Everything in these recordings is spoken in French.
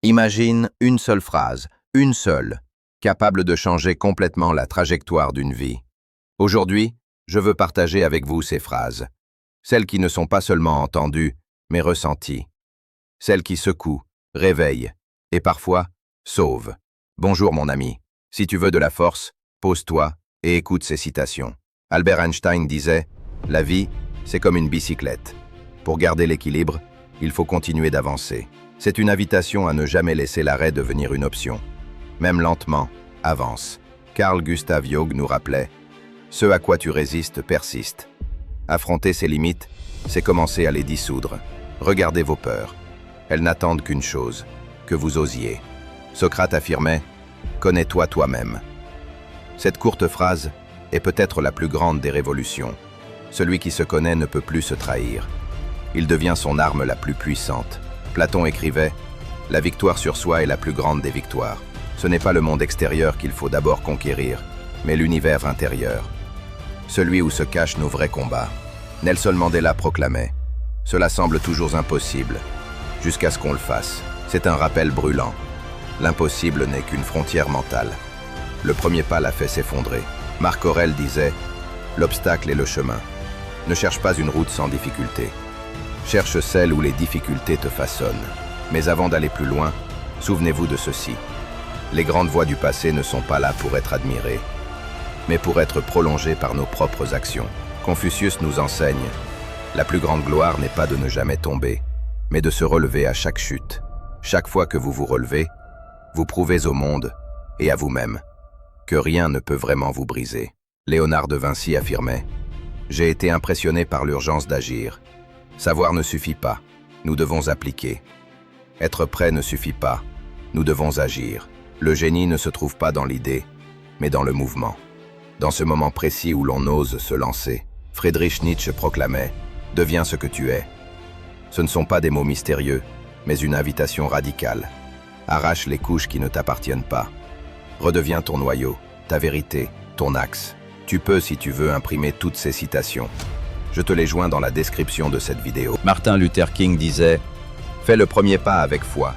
Imagine une seule phrase, une seule, capable de changer complètement la trajectoire d'une vie. Aujourd'hui, je veux partager avec vous ces phrases. Celles qui ne sont pas seulement entendues, mais ressenties. Celles qui secouent, réveillent, et parfois, sauvent. Bonjour mon ami. Si tu veux de la force, pose-toi et écoute ces citations. Albert Einstein disait « La vie, c'est comme une bicyclette. Pour garder l'équilibre, il faut continuer d'avancer. » C'est une invitation à ne jamais laisser l'arrêt devenir une option. Même lentement, avance. Carl Gustav Jung nous rappelait « Ce à quoi tu résistes persiste. » Affronter ses limites, c'est commencer à les dissoudre. Regardez vos peurs. Elles n'attendent qu'une chose, que vous osiez. Socrate affirmait « Connais-toi toi-même ». Cette courte phrase est peut-être la plus grande des révolutions. Celui qui se connaît ne peut plus se trahir. Il devient son arme la plus puissante. Platon écrivait « La victoire sur soi est la plus grande des victoires. Ce n'est pas le monde extérieur qu'il faut d'abord conquérir, mais l'univers intérieur. Celui où se cachent nos vrais combats. » Nelson Mandela proclamait « Cela semble toujours impossible, jusqu'à ce qu'on le fasse. » C'est un rappel brûlant. L'impossible n'est qu'une frontière mentale. Le premier pas l'a fait s'effondrer. Marc Aurèle disait « L'obstacle est le chemin. Ne cherche pas une route sans difficulté. Cherche celle où les difficultés te façonnent. Mais avant d'aller plus loin, souvenez-vous de ceci. Les grandes voies du passé ne sont pas là pour être admirées, mais pour être prolongées par nos propres actions. » Confucius nous enseigne « La plus grande gloire n'est pas de ne jamais tomber, mais de se relever à chaque chute. Chaque fois que vous vous relevez, vous prouvez au monde et à vous-même que rien ne peut vraiment vous briser. » Léonard de Vinci affirmait « J'ai été impressionné par l'urgence d'agir. Savoir ne suffit pas, nous devons appliquer. Être prêt ne suffit pas, nous devons agir. Le génie ne se trouve pas dans l'idée, mais dans le mouvement. Dans ce moment précis où l'on ose se lancer, Friedrich Nietzsche proclamait « Deviens ce que tu es ». Ce ne sont pas des mots mystérieux, mais une invitation radicale. Arrache les couches qui ne t'appartiennent pas. Redeviens ton noyau, ta vérité, ton axe. Tu peux, si tu veux, imprimer toutes ces citations. Je te les joins dans la description de cette vidéo. Martin Luther King disait « Fais le premier pas avec foi.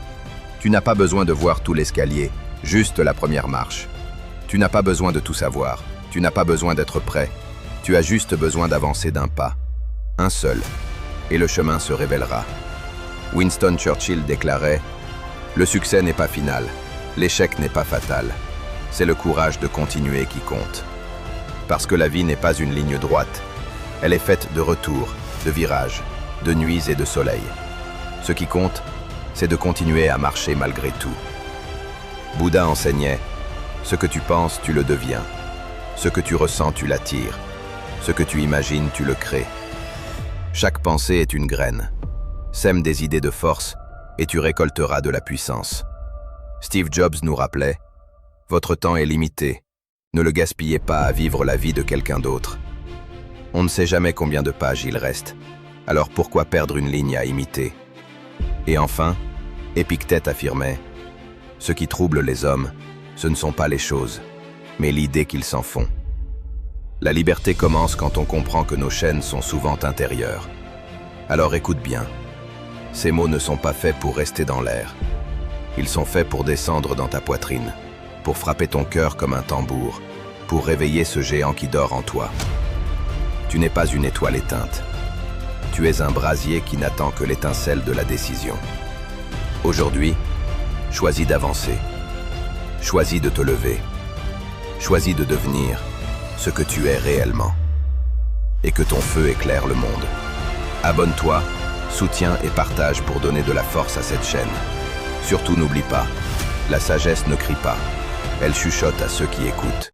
Tu n'as pas besoin de voir tout l'escalier, juste la première marche. Tu n'as pas besoin de tout savoir, tu n'as pas besoin d'être prêt. Tu as juste besoin d'avancer d'un pas, un seul, et le chemin se révélera. » Winston Churchill déclarait « Le succès n'est pas final, l'échec n'est pas fatal. C'est le courage de continuer qui compte. Parce que la vie n'est pas une ligne droite. Elle est faite de retours, de virages, de nuits et de soleil. Ce qui compte, c'est de continuer à marcher malgré tout. » Bouddha enseignait « Ce que tu penses, tu le deviens. Ce que tu ressens, tu l'attires. Ce que tu imagines, tu le crées. Chaque pensée est une graine. Sème des idées de force et tu récolteras de la puissance. » Steve Jobs nous rappelait « Votre temps est limité. Ne le gaspillez pas à vivre la vie de quelqu'un d'autre. On ne sait jamais combien de pages il reste. Alors pourquoi perdre une ligne à imiter ?» Et enfin, Épictète affirmait « Ce qui trouble les hommes, ce ne sont pas les choses, mais l'idée qu'ils s'en font. » La liberté commence quand on comprend que nos chaînes sont souvent intérieures. Alors écoute bien. Ces mots ne sont pas faits pour rester dans l'air. Ils sont faits pour descendre dans ta poitrine, pour frapper ton cœur comme un tambour, pour réveiller ce géant qui dort en toi. Tu n'es pas une étoile éteinte. Tu es un brasier qui n'attend que l'étincelle de la décision. Aujourd'hui, choisis d'avancer. Choisis de te lever. Choisis de devenir ce que tu es réellement. Et que ton feu éclaire le monde. Abonne-toi, soutiens et partage pour donner de la force à cette chaîne. Surtout n'oublie pas, la sagesse ne crie pas, elle chuchote à ceux qui écoutent.